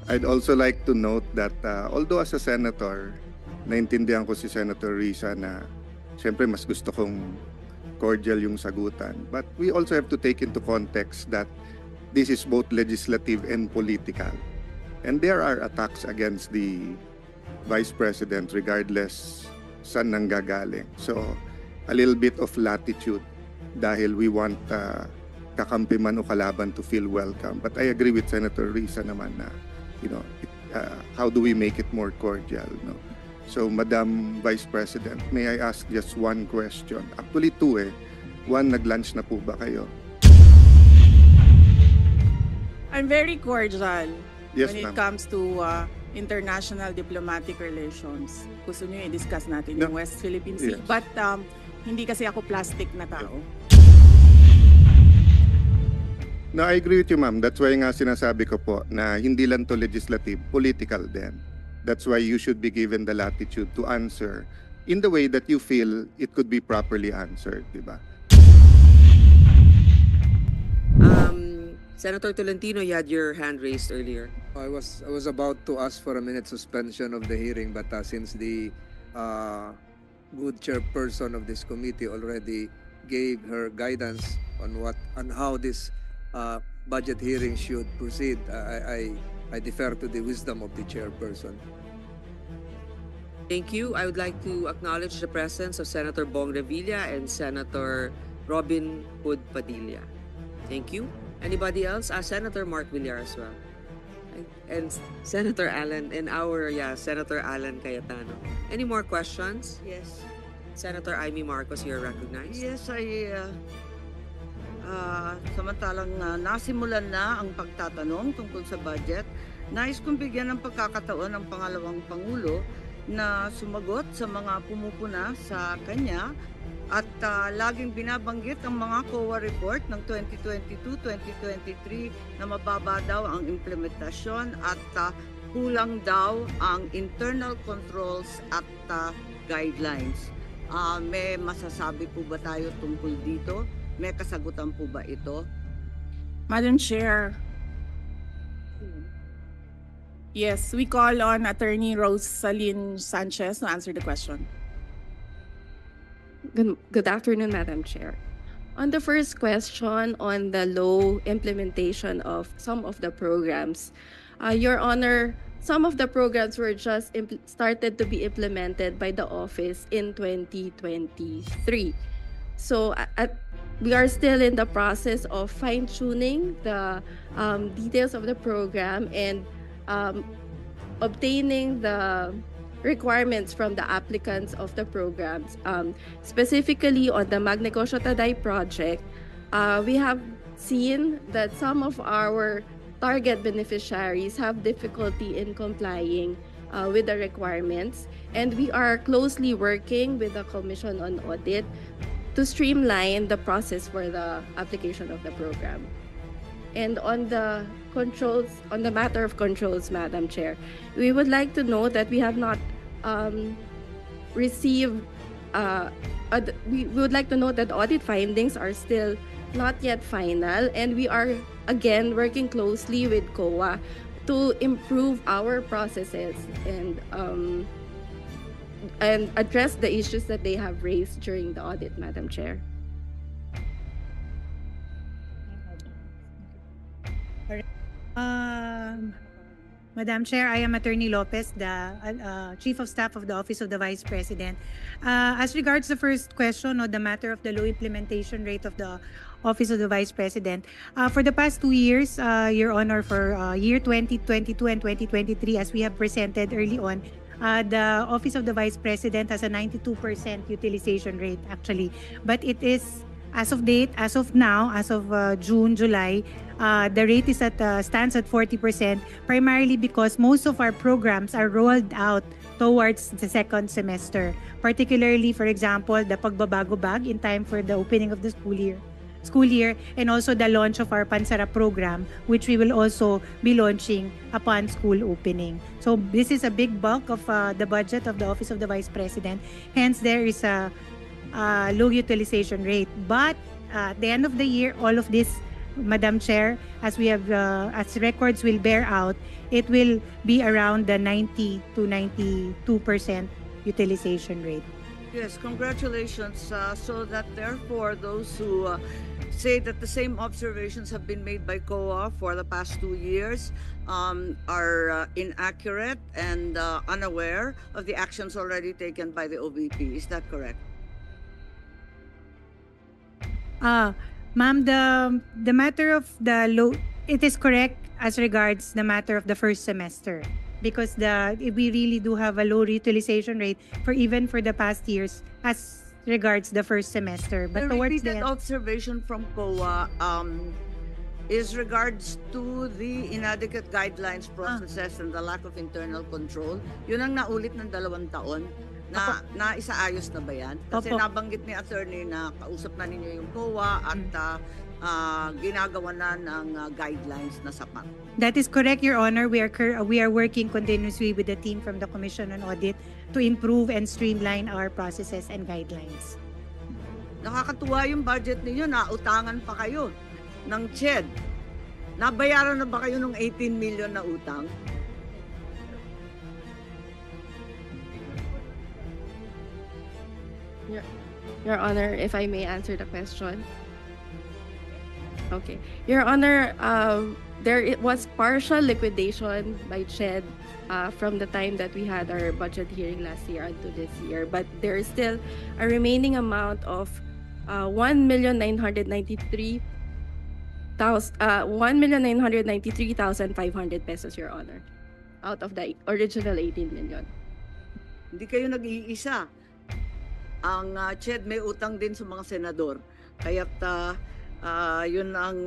I'd also like to note that although as a senator, naintindihan ko si Senator Risa na siyempre mas gusto kong cordial yung sagutan. But we also have to take into context that this is both legislative and political. And there are attacks against the Vice President regardless saan nanggagaling. So a little bit of latitude dahil we want kakampi man o kalaban to feel welcome. But I agree with Senator Risa naman na, how do we make it more cordial? No? So, Madam Vice President, may I ask just one question? Actually, two eh. One, nag-lunch na po ba kayo? I'm very cordial Yes, when it ma'am. comes to international diplomatic relations. Gusto nyo i-discuss natin No. yung West Philippine Sea. Yes. But hindi kasi ako plastic na tao. No, I agree with you, ma'am. That's why nga sinasabi ko po na hindi lang to legislative, political din. That's why you should be given the latitude to answer in the way that you feel it could be properly answered, di ba? Senator Tolentino, you had your hand raised earlier. I was about to ask for a minute suspension of the hearing, but since the good chairperson of this committee already gave her guidance on how this budget hearing should proceed, I defer to the wisdom of the chairperson. Thank you. I would like to acknowledge the presence of Senator Bong Revilla and Senator Robin Hood Padilla. Thank you. Anybody else? Senator Mark Villar as well. And Senator Alan, Senator Alan Cayetano. Any more questions? Yes. Senator Amy Marcos, you're recognized. Yes, samantalang nasimulan na ang pagtatanong tungkol sa budget, nais kong bigyan ng pagkakataon ng pangalawang Pangulo na sumagot sa mga pumupuna sa kanya at laging binabanggit ang mga COA report ng 2022-2023 na mababa daw ang implementasyon at kulang daw ang internal controls at guidelines. May masasabi po ba tayo tungkol dito? May kasagutan po ba ito? Madam Chair, yes, we call on Attorney Rosaline Sanchez to answer the question. Good afternoon, Madam Chair. On the first question on the low implementation of some of the programs, Your Honor, some of the programs were just started to be implemented by the office in 2023. So we are still in the process of fine-tuning the details of the program and obtaining the requirements from the applicants of the programs. Specifically on the Magnegosyo Taday project, we have seen that some of our target beneficiaries have difficulty in complying with the requirements, and we are closely working with the Commission on Audit to streamline the process for the application of the program. And on the controls, on the matter of controls, Madam Chair, we would like to know that we have not received, we would like to know that audit findings are still not yet final, and we are again working closely with COA to improve our processes and address the issues that they have raised during the audit, Madam Chair. Madam Chair, I am Attorney Lopez, the Chief of Staff of the Office of the Vice President. As regards the first question on the matter of the low implementation rate of the Office of the Vice President, for the past 2 years, Your Honor, for year 2022 and 2023, as we have presented early on, the Office of the Vice President has a 92% utilization rate, actually. But it is, as of date, as of now, as of June, July, the rate is stands at 40%, primarily because most of our programs are rolled out towards the second semester. Particularly, for example, the Pagbabago Bag in time for the opening of the school year, and also the launch of our Pansara program, which we will also be launching upon school opening. So this is a big bulk of the budget of the Office of the Vice President. Hence, there is a low utilization rate. But at the end of the year, all of this Madam Chair, as we have, as records will bear out, it will be around the 90 to 92% utilization rate. Yes, congratulations. So that therefore, those who say that the same observations have been made by COA for the past 2 years are inaccurate and unaware of the actions already taken by the OVP. Is that correct? Ma'am, the matter of the low, it is correct as regards the matter of the first semester, because we really do have a low utilization rate even for the past years as regards the first semester. But The towards repeated the observation from COA is regards to the inadequate guidelines, processes, and the lack of internal control. Yun ang naulit ng 2 taon. Na isaayos na ba yan? Kasi Opo. nabanggit ni attorney na kausap na ninyo yung COA at ginagawa na ng guidelines na sapat. That is correct, Your Honor. We are working continuously with the team from the Commission on Audit to improve and streamline our processes and guidelines. Nakakatuwa yung budget ninyo, nautangan pa kayo ng CHED. Nabayaran na ba kayo ng 18 million na utang? Your Honor, if I may answer the question. Okay. Your Honor, it was partial liquidation by CHED from the time that we had our budget hearing last year until this year. But there is still a remaining amount of 1,993,500 pesos, Your Honor, out of the original 18 million. Hindi kayo nag-iisa. Ang CHED may utang din sa mga senador. Kaya't yun ang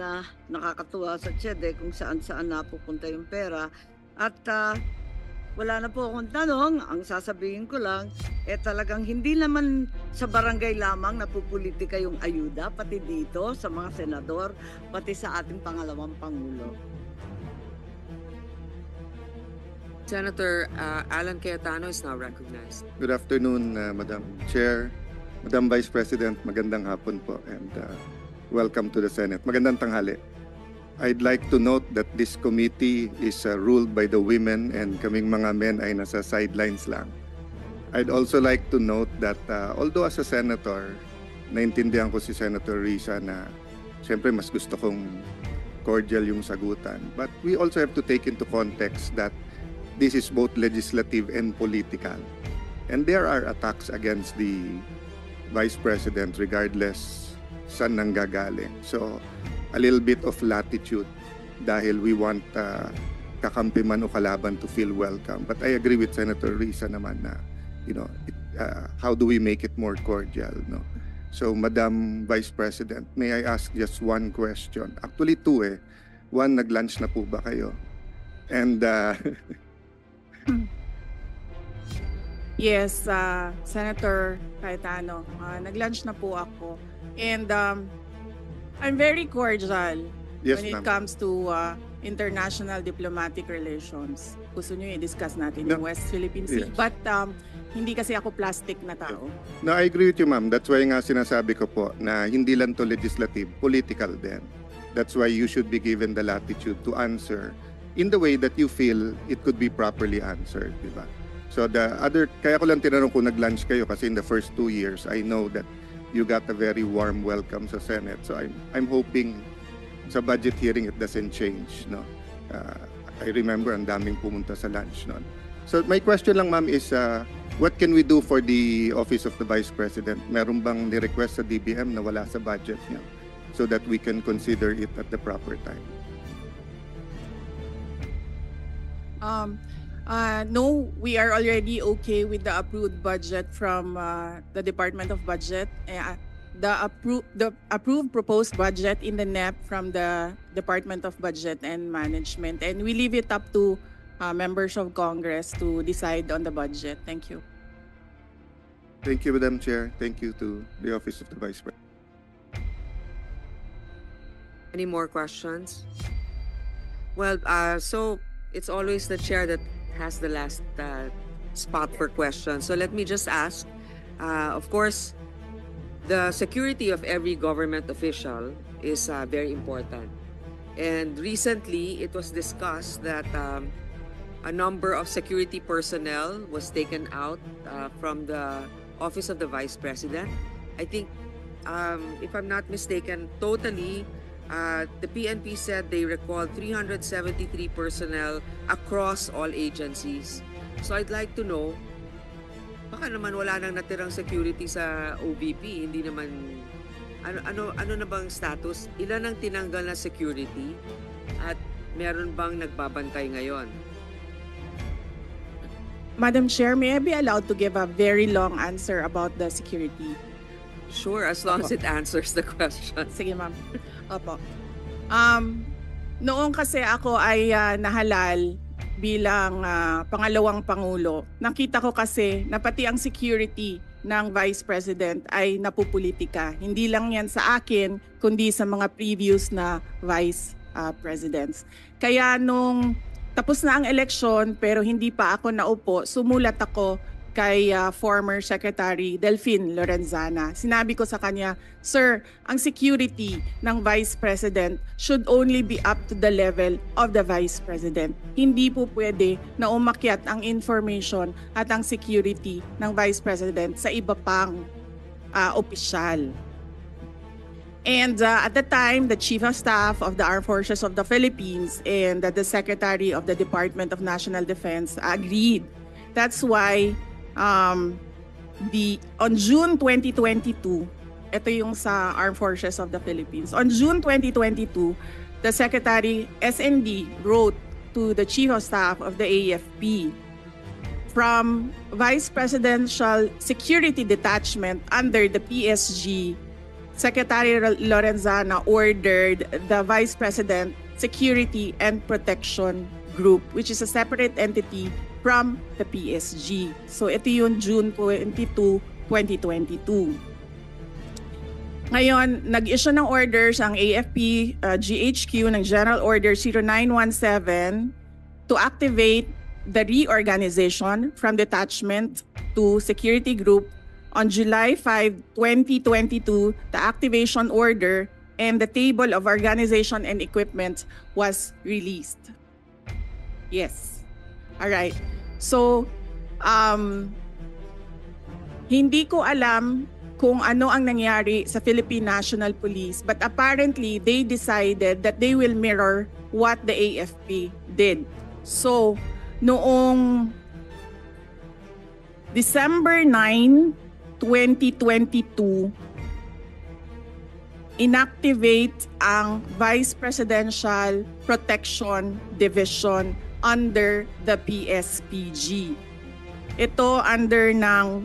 nakakatuwa sa CHED kung saan-saan napupunta yung pera. At wala na po akong tanong. Ang sasabihin ko lang, talagang hindi naman sa barangay lamang napupolitika yung ayuda, pati dito sa mga senador, pati sa ating pangalawang Pangulo. Senator Alan Cayetano is now recognized. Good afternoon, Madam Chair, Madam Vice President, magandang hapon po, and welcome to the Senate. Magandang tanghali. I'd like to note that this committee is ruled by the women and kaming mga men ay nasa sidelines lang. I'd also like to note that although as a senator, naintindihan ko si Senator Risa na siyempre mas gusto kong cordial yung sagutan. But we also have to take into context that this is both legislative and political. And there are attacks against the Vice President regardless saan nanggagaling. So, a little bit of latitude dahil we want kakampi man o kalaban to feel welcome. But I agree with Senator Risa naman na, how do we make it more cordial, no? So, Madam Vice President, may I ask just one question? Actually, two eh. One, nag-lunch na po ba kayo? And Yes, Senator Cayetano, nag-lunch na po ako. And I'm very cordial yes, when it ma'am. comes to international diplomatic relations. Gusto nyo i-discuss natin yung West Philippine Sea. Yes. But hindi kasi ako plastic na tao. No, I agree with you, ma'am. That's why nga sinasabi ko po na hindi lang to legislative, political din. That's why you should be given the latitude to answer in the way that you feel it could be properly answered, di ba? So kaya ko lang tinanong kung nag-lunch kayo kasi in the first 2 years, I know that you got a very warm welcome sa Senate. So I'm hoping sa budget hearing it doesn't change, no? I remember ang daming pumunta sa lunch noon. So my question lang, ma'am, is what can we do for the Office of the Vice President? Meron bang ni-request sa DBM na wala sa budget niya so that we can consider it at the proper time? No, we are already okay with the approved budget from the Department of Budget. The approved proposed budget in the NEP from the Department of Budget and Management. And we leave it up to members of Congress to decide on the budget. Thank you. Thank you, Madam Chair. Thank you to the Office of the Vice President. Any more questions? Well, so it's always the chair that has the last spot for questions. So let me just ask, of course, the security of every government official is very important. And recently, it was discussed that a number of security personnel was taken out from the Office of the Vice President. I think, if I'm not mistaken, totally, the PNP said they recalled 373 personnel across all agencies. So I'd like to know, baka naman wala nang natirang security sa OVP, hindi naman, ano na bang status? Ilan ang tinanggal na security at meron bang nagbabantay ngayon? Madam Chair, may I be allowed to give a very long answer about the security? Sure, as long as it answers the question. Sige, ma'am. Opo. Noong kasi ako ay nahalal bilang pangalawang pangulo, nakita ko kasi na pati ang security ng Vice President ay napupolitika. Hindi lang yan sa akin, kundi sa mga previous na Vice Presidents. Kaya nung tapos na ang eleksyon pero hindi pa ako naupo, sumulat ako kay former Secretary Delphine Lorenzana. Sinabi ko sa kanya, "Sir, ang security ng Vice President should only be up to the level of the Vice President. Hindi po pwede na umakyat ang information at ang security ng Vice President sa iba pang opisyal." And at the time, the Chief of Staff of the Armed Forces of the Philippines and the Secretary of the Department of National Defense agreed. That's why on June 2022, ito yung sa Armed Forces of the Philippines. On June 2022, the Secretary SND wrote to the Chief of Staff of the AFP, from Vice Presidential Security Detachment under the PSG, Secretary Lorenzana ordered the Vice President Security and Protection Group, which is a separate entity from the PSG. So ito yung June 22, 2022. Ngayon, nag-issue ng orders ang AFP GHQ ng General Order 0917 to activate the reorganization from detachment to security group. On July 5, 2022, the activation order and the table of organization and equipment was released. Yes. All right. So, hindi ko alam kung ano ang nangyari sa Philippine National Police, but apparently they decided that they will mirror what the AFP did. So, noong December 9, 2022, inactivate ang Vice Presidential Protection Division under the PSPG. Ito under ng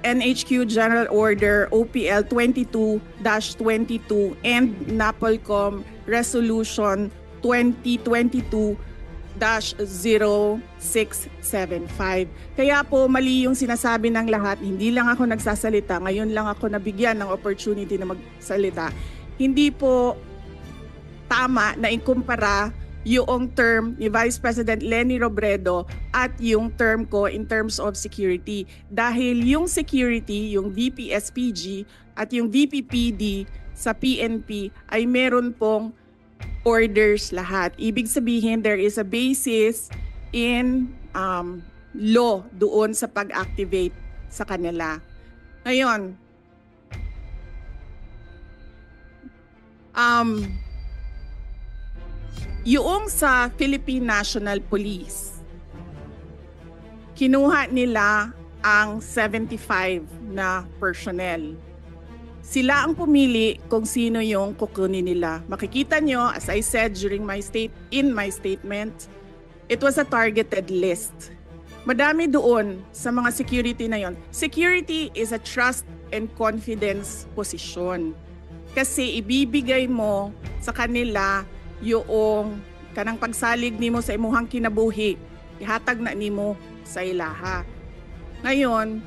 NHQ General Order OPL 22-22 and NAPOLCOM Resolution 2022-0675. Kaya po mali yung sinasabi ng lahat, hindi lang ako nagsasalita, ngayon lang ako nabigyan ng opportunity na magsalita. Hindi po tama na ikumpara yung term ni Vice President Leni Robredo at yung term ko in terms of security. Dahil yung security, yung VPSPG at yung VPPD sa PNP ay meron pong orders lahat. Ibig sabihin, there is a basis in law doon sa pag-activate sa kanila. Ngayon, yung sa Philippine National Police, kinuha nila ang 75 na personnel. Sila ang pumili kung sino yung kukunin nila. Makikita nyo, as I said in my statement, it was a targeted list. Madami doon sa mga security na yon. Security is a trust and confidence position. Kasi ibibigay mo sa kanila yung kanang pagsalig nimo sa imuhang kinabuhi, ihatag na nimo sa ilaha. Ngayon,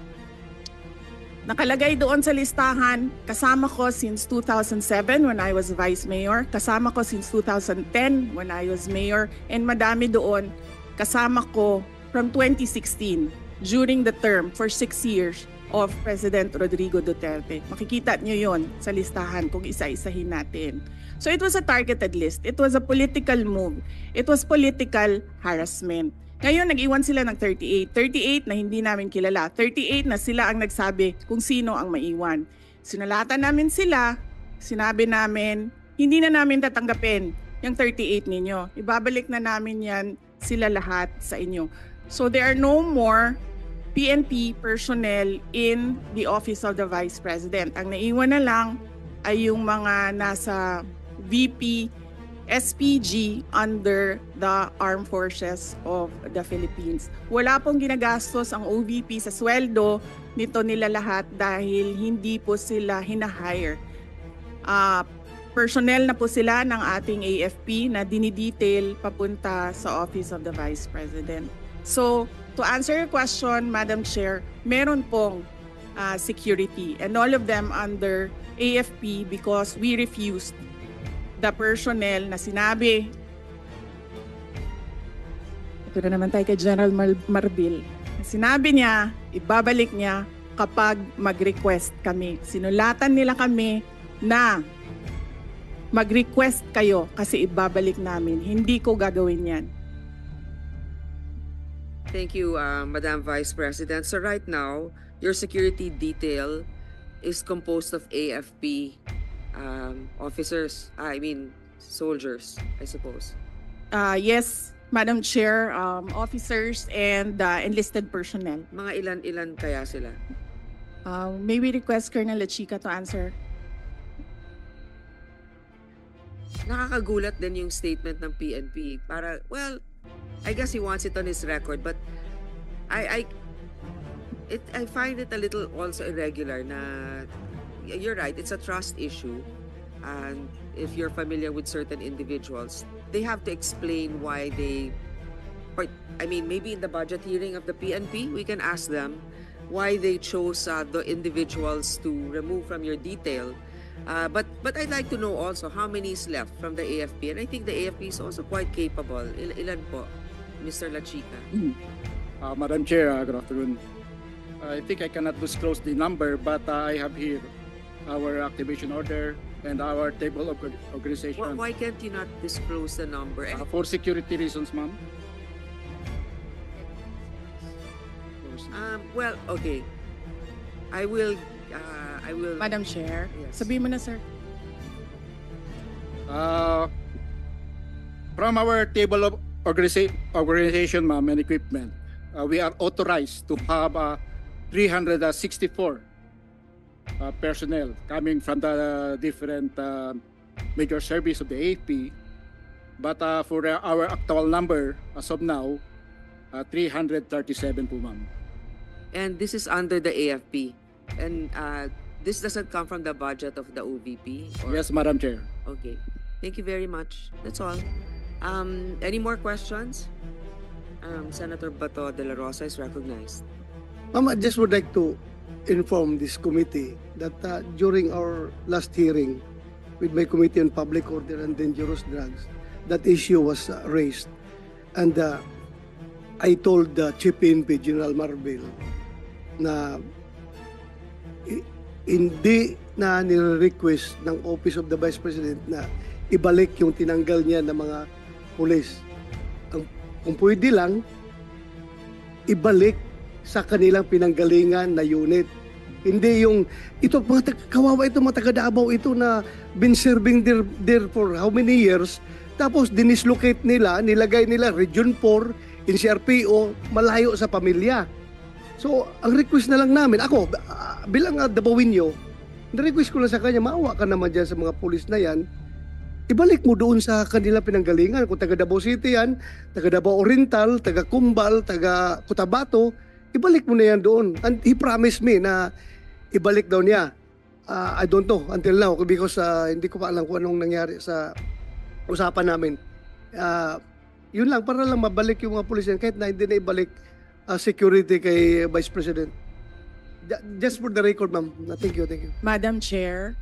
nakalagay doon sa listahan, kasama ko since 2007 when I was Vice Mayor, kasama ko since 2010 when I was Mayor, and madami doon kasama ko from 2016 during the term for 6 years. of President Rodrigo Duterte. Makikita nyo yon sa listahan kung isa-isahin natin. So it was a targeted list. It was a political move. It was political harassment. Ngayon, nag-iwan sila ng 38. 38 na hindi namin kilala. 38 na sila ang nagsabi kung sino ang maiwan. Sinalatan namin sila, sinabi namin, hindi na namin tatanggapin yung 38 ninyo. Ibabalik na namin yan sila lahat sa inyo. So there are no more PNP personnel in the Office of the Vice President. Ang naiwan na lang ay yung mga nasa VP SPG under the Armed Forces of the Philippines. Wala pong ginagastos ang OVP sa sweldo nito nila lahat dahil hindi po sila hinahire. Personnel na po sila ng ating AFP na dinidetail papunta sa Office of the Vice President. So, to answer your question, Madam Chair, meron pong security and all of them under AFP because we refused the personnel na sinabi. Ito na naman tayo kay General Marbil. Sinabi niya, ibabalik niya kapag mag-request kami. Sinulatan nila kami na mag-request kayo kasi ibabalik namin. Hindi ko gagawin yan. Thank you, Madam Vice President. So right now, your security detail is composed of AFP officers, soldiers, I suppose. Yes, Madam Chair, officers and enlisted personnel. Mga ilan-ilan kaya sila? May we request Colonel Lachica to answer? Nakakagulat din yung statement ng PNP. I guess he wants it on his record, but I find it a little also irregular na you're right, it's a trust issue. And if you're familiar with certain individuals, they have to explain why maybe in the budget hearing of the PNP, we can ask them why they chose the individuals to remove from your detail. But I'd like to know also how many is left from the AFP. And I think the AFP is also quite capable. Ilan po, Mr. Lachica? Madam Chair, good afternoon. I think I cannot disclose the number, but I have here our activation order and our table of organization. Why can't you not disclose the number? For security reasons, ma'am. Okay. I will. Madam Chair, Yes. sabihin mo na, sir. From our table of organization, ma'am, and equipment, we are authorized to have 364 personnel coming from the different major service of the AFP. But for our actual number, as of now, 337 po, ma'am. And this is under the AFP. And this doesn't come from the budget of the OVP? Or? Yes, Madam Chair. Okay. Thank you very much. That's all. Any more questions? Senator Bato de la Rosa is recognized. Ma'am, I just would like to inform this committee that during our last hearing with my Committee on Public Order and Dangerous Drugs, that issue was raised. And I told Chief PNP, General Marbil, na hindi na nire-request ng Office of the Vice President na ibalik yung tinanggal niya ng mga pulis. Kung pwede lang, ibalik sa kanilang pinanggalingan na unit. Hindi yung, ito mga kawawa ito, mga taga-Davao ito na been serving there for how many years, tapos dinislocate nila, nilagay nila Region 4, NCRPO, malayo sa pamilya. So, ang request na lang namin, ako, bilang Davao-inyo, na-request ko lang sa kanya, maawa ka naman dyan sa mga pulis na yan, ibalik mo doon sa kanilang pinanggalingan. Kung taga Davao City yan, taga Davao Oriental, taga Cumbal, taga Cotabato, ibalik mo na yan doon. And he promised me na ibalik daw niya. I don't know until now because hindi ko pa alam kung anong nangyari sa usapan namin. Yun lang, para lang mabalik yung mga pulis yan, kahit na hindi na ibalik security kay Vice President. Just for the record, ma'am. Thank you, thank you. Madam Chair.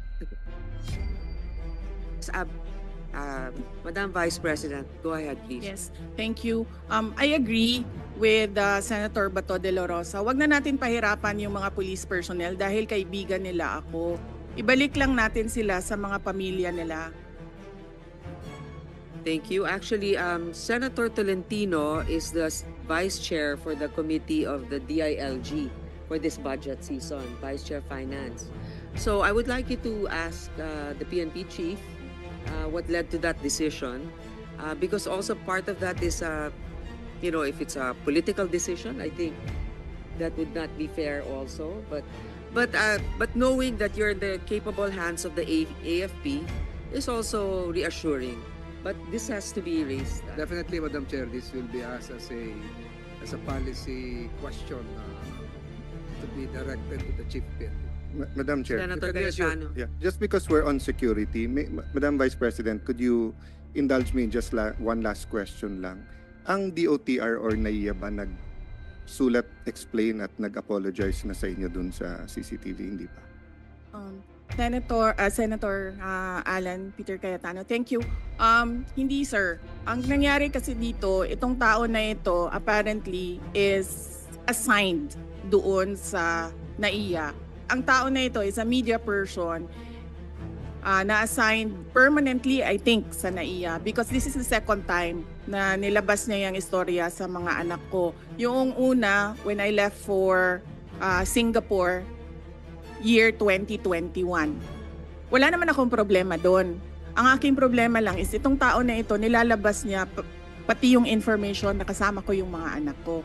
Madam Vice President, go ahead, please. Yes, thank you. I agree with Senator Bato de la Rosa, wag na natin pahirapan yung mga police personnel dahil kaibigan nila ako. Ibalik lang natin sila sa mga pamilya nila. Thank you. Actually, Senator Tolentino is the Vice Chair for the Committee of the DILG for this budget season, Vice Chair Finance. So I would like you to ask the PNP Chief what led to that decision, because also part of that is, if it's a political decision, I think that would not be fair also. But knowing that you're in the capable hands of the AFP is also reassuring. But this has to be raised. Definitely, Madam Chair, this will be asked as a policy question to be directed to the Chief PNP. Madam Chair. Senator Cayetano. Yeah, just because we're on security, Madam Vice President, could you indulge me in just one last question lang? Ang DOTR or NAIA ba nagsulat, explain at nag-apologize na sa inyo dun sa CCTV, hindi ba? Senator Alan Peter Cayetano, thank you. Hindi sir. Ang nangyari kasi dito, itong tao na ito apparently is assigned doon sa NAIA. Ang tao na ito is a media person na-assigned permanently, I think, sa NAIA because this is the second time na nilabas niya yung istorya sa mga anak ko. Yung una, when I left for Singapore, year 2021. Wala naman akong problema doon. Ang aking problema lang is itong tao na ito, nilalabas niya pati yung information na kasama ko yung mga anak ko.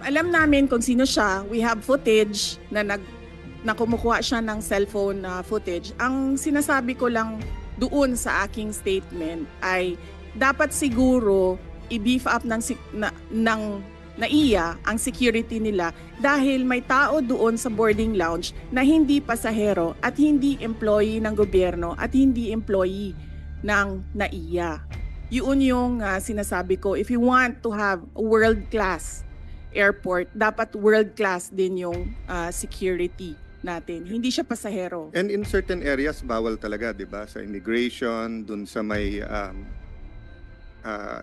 Alam namin kung sino siya. We have footage na kumukuha siya ng cellphone footage. Ang sinasabi ko lang doon sa aking statement ay dapat siguro i-beef up ng NAIA ang security nila dahil may tao doon sa boarding lounge na hindi pasahero at hindi employee ng gobyerno at hindi employee ng NAIA. Yun yung sinasabi ko. If you want to have a world-class airport, dapat world-class din yung security natin. Hindi siya pasahero. And in certain areas, bawal talaga, di ba? Sa immigration, dun sa may...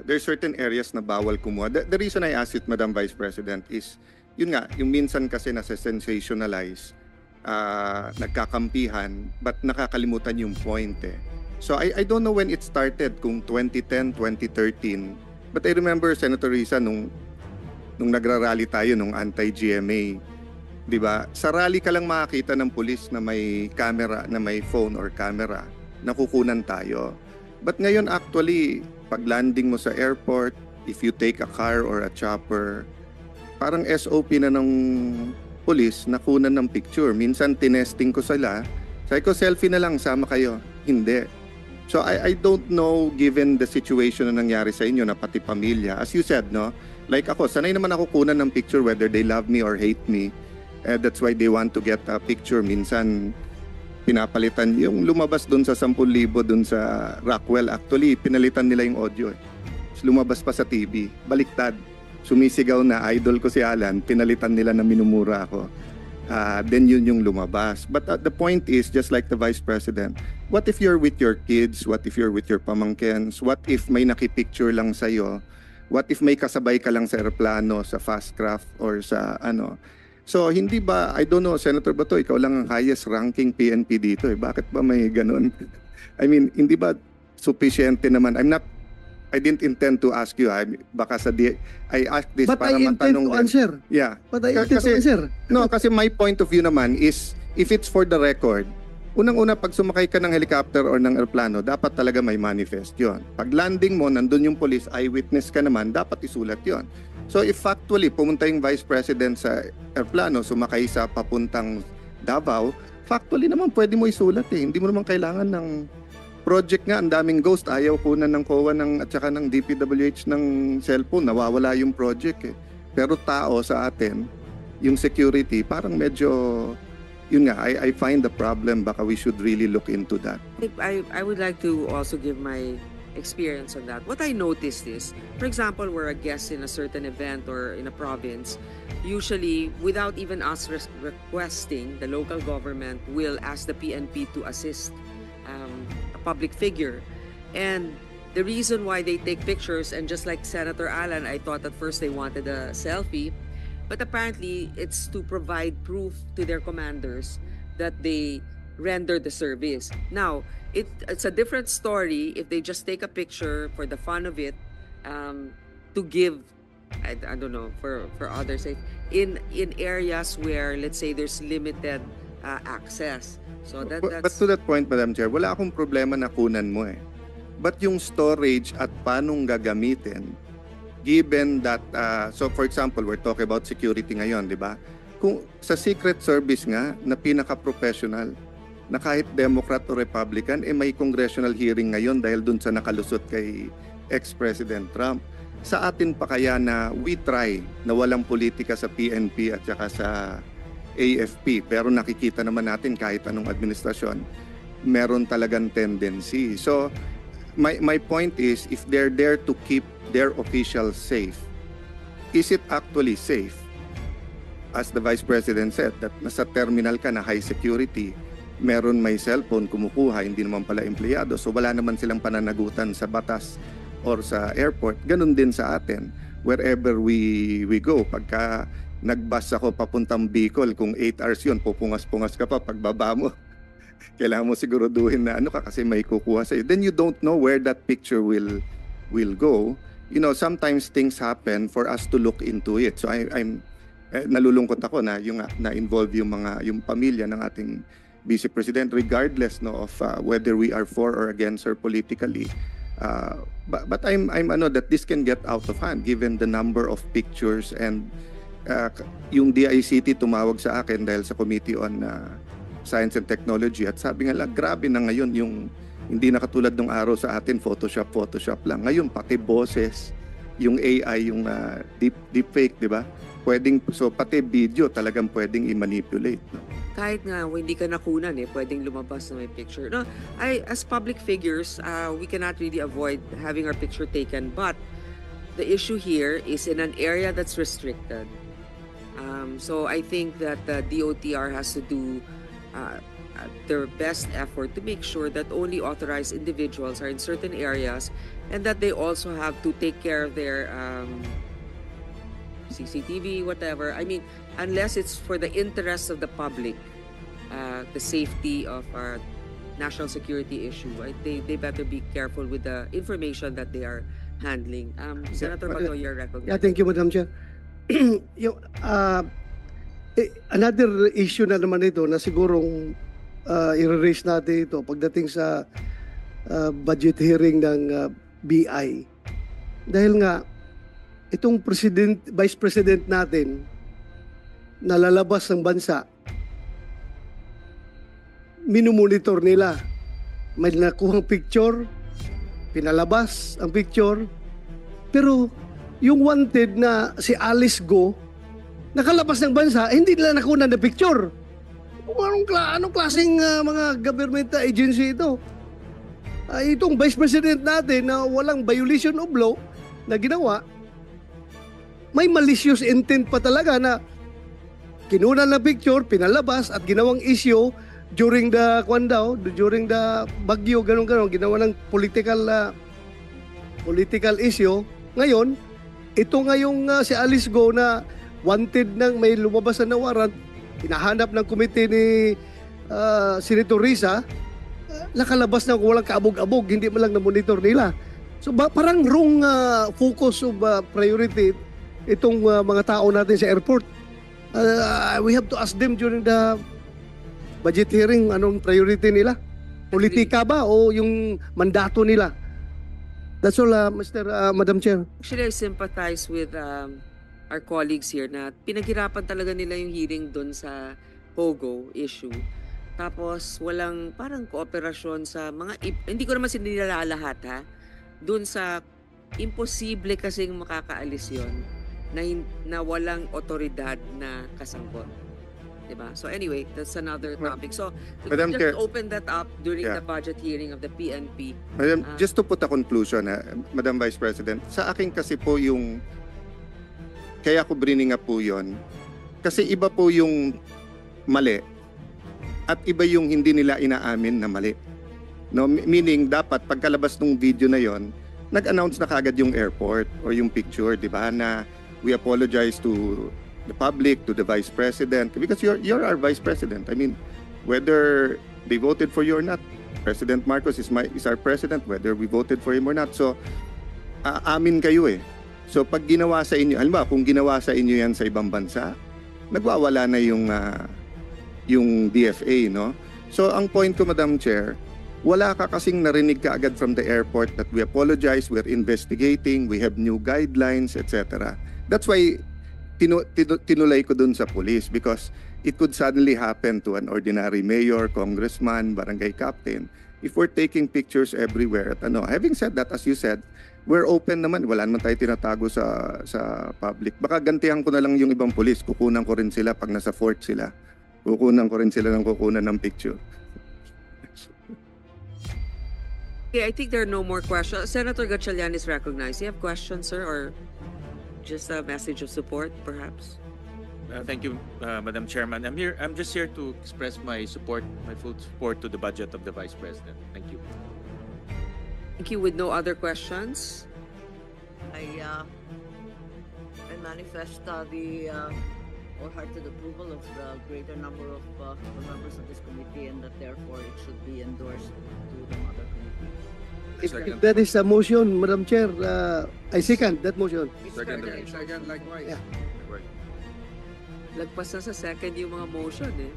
there's certain areas na bawal kumuha. The reason I asked it, Madam Vice President, is yun nga, yung minsan kasi nasa-sensationalize, nagkakampihan, but nakakalimutan yung point eh. So I don't know when it started, kung 2010, 2013, but I remember, Senator Risa, nung nagrarally tayo, nung anti-GMA, di ba? Sa rally ka lang makakita ng pulis na may camera, na may phone or camera, nakukunan tayo. But ngayon actually, pag landing mo sa airport, if you take a car or a chopper, parang SOP na ng police, nakunan ng picture. Minsan tinesting ko sila, sabi ko, selfie na lang, sama kayo. Hindi. So I don't know, given the situation na nangyari sa inyo na pati pamilya. As you said, no? Like ako, sanay naman ako kunan ng picture whether they love me or hate me. That's why they want to get a picture. Minsan, pinapalitan yung lumabas dun sa 10,000 dun sa Rockwell. Actually, pinalitan nila yung audio. Lumabas pa sa TV. Baliktad. Sumisigaw na idol ko si Alan. Pinalitan nila na minumura ako. Then yun yung lumabas. But the point is, just like the Vice President, what if you're with your kids? What if you're with your pamangkens? What if may nakipicture lang sa'yo? What if may kasabay ka lang sa aeroplano, sa fast craft, or sa ano? So, hindi ba, I don't know, Senator Bato, ikaw lang ang highest ranking PNP dito eh. Bakit ba may ganun? I mean, hindi ba sufficiente naman? I didn't intend to ask you. Baka I asked this But para I intend matanong to din. answer. Yeah. But I intend to answer. No, kasi my point of view naman is, if it's for the record, unang-una, pag sumakay ka ng helicopter or ng aeroplano, dapat talaga may manifest yon. Pag landing mo, nandun yung police, eyewitness ka naman, dapat isulat yon. So if factually, pumunta yung Vice President sa aeroplano, sumakay sa papuntang Davao, factually naman pwede mo isulat eh. Hindi mo naman kailangan ng project nga. Ang daming ghost, ayaw kunan ng COA at saka ng DPWH ng cellphone, nawawala yung project eh. Pero tao sa atin, yung security, parang medyo, yun nga, I find the problem. Baka we should really look into that. I would like to also give my experience on that. What I noticed is, for example, we're a guest in a certain event or in a province, usually without even us requesting, the local government will ask the PNP to assist a public figure. And the reason why they take pictures, and just like Senator Alan, I thought at first they wanted a selfie, but apparently it's to provide proof to their commanders that they render the service. Now, it's a different story if they just take a picture for the fun of it, to give, I don't know, for others, in areas where, let's say, there's limited access. So But that's to that point, Madam Chair, wala akong problema na kunan mo eh. But yung storage at paanong gagamitin, given that, so for example, we're talking about security ngayon, di ba? Kung sa Secret Service nga, na pinaka-professional, na kahit Democrat o Republican, may congressional hearing ngayon dahil dun sa nakalusot kay ex-President Trump. Sa atin pa kaya na we try na walang politika sa PNP at saka sa AFP, pero nakikita naman natin kahit anong administrasyon, meron talagang tendency. So, my point is, if they're there to keep their officials safe, is it actually safe? As the Vice President said, that nasa terminal ka na high security, meron may cellphone, kumukuha, hindi naman pala empleyado, so wala naman silang pananagutan sa batas or sa airport. Ganun din sa atin, wherever we go. Pagka nagbus ako papuntang Bicol, kung 8 hours yun, pupungas-pungas ka pa pagbaba mo. Kailangan mo siguraduhin na ano ka kasi may kukuha sa'yo. Then you don't know where that picture will go. You know, sometimes things happen for us to look into it. So I'm nalulungkot ako na yung na-involve yung pamilya ng ating Vice President, regardless of whether we are for or against her politically. But I'm that this can get out of hand given the number of pictures, and yung DICT tumawag sa akin dahil sa Committee on Science and Technology, at sabi nga lang, grabe na ngayon yung hindi na katulad nung araw sa atin, Photoshop lang. Ngayon pati boses, yung AI, yung deepfake, di ba? So pati video talagang pwedeng i-manipulate. No? kahit nga hindi ka nakunan pwedeng lumabas na may picture. No, as public figures, we cannot really avoid having our picture taken, but the issue here is in an area that's restricted. So I think that the DOTR has to do their best effort to make sure that only authorized individuals are in certain areas, and that they also have to take care of their CCTV, whatever. I mean, unless it's for the interest of the public, the safety of our national security issue, right? They better be careful with the information that they are handling. Senator Bato, you're recognized. Yeah, thank you, Madam Chair. Yung, another issue na naman ito na sigurong i-raise natin ito pagdating sa budget hearing ng BI. Dahil nga, itong Vice President natin na lalabas ng bansa, minumonitor nila. May nakuhang picture, pinalabas ang picture, pero yung wanted na si Alice Go, nakalabas ng bansa, hindi nila nakuha na picture. Anong klaseng mga government agency ito? Itong Vice President natin na walang violation of law na ginawa, may malicious intent pa talaga na kinunan na picture, pinalabas at ginawang issue during the bagyo, ganun, ginawa ng political issue. Ngayon, ito ngayong si Alice Go na wanted nang may lumabas na warrant, hinahanap ng komite ni Senator Risa, nakalabas na walang kaabog-abog, hindi man lang na-monitor nila. So parang wrong focus of priority itong mga tao natin sa airport. We have to ask them during the budget hearing, anong priority nila? Politika ba o yung mandato nila? That's all, Madam Chair. Actually, I sympathize with our colleagues here na pinaghirapan talaga nila yung hearing doon sa POGO issue. Tapos walang parang kooperasyon sa mga, hindi ko naman sinilala lahat ha, doon sa imposible kasing makakaalis yon na walang otoridad na kasangkot. Diba? So anyway, that's another topic. So Madam just Chair, open that up during the budget hearing of the PNP. Madam, just to put a conclusion, Madam Vice President, sa akin kasi po yung, kaya ko bringing up po yun, kasi iba po yung mali at iba yung hindi nila inaamin na mali. No, meaning dapat pagkalabas ng video na yon, nag-announce na kagad yung airport or yung picture, di ba, na we apologize to the public, to the Vice President, because you're our Vice President. I mean, whether they voted for you or not, President Marcos is our President, whether we voted for him or not. So, amin kayo eh. So, pag ginawa sa inyo, halimbawa, kung ginawa sa inyo yan sa ibang bansa, nagwawala na yung DFA, no? So, ang point ko, Madam Chair, wala ka kasing narinig ka agad from the airport that we apologize, we're investigating, we have new guidelines, etc. That's why tinulay ko dun sa police, because it could suddenly happen to an ordinary mayor, congressman, barangay captain if we're taking pictures everywhere. At having said that, as you said, we're open naman. Wala naman tayo tinatago sa public. Baka gantihan ko na lang yung ibang police. Kukunan ko rin sila pag nasa fort sila. Kukunan ko rin sila ng kukunan ng picture. Okay, I think there are no more questions. Senator Gatchalian is recognized. You have questions, sir, or just a message of support, perhaps? Thank you, Madam Chairman. I'm just here to express my support, my full support to the budget of the Vice President. Thank you. Thank you. With no other questions? I manifest the wholehearted approval of the greater number of the members of this committee, and that therefore it should be endorsed to the mother committee. If that is a motion, Madam Chair, I second that motion. Second likewise. Yeah. Lagpas na sa second yung mga motion eh.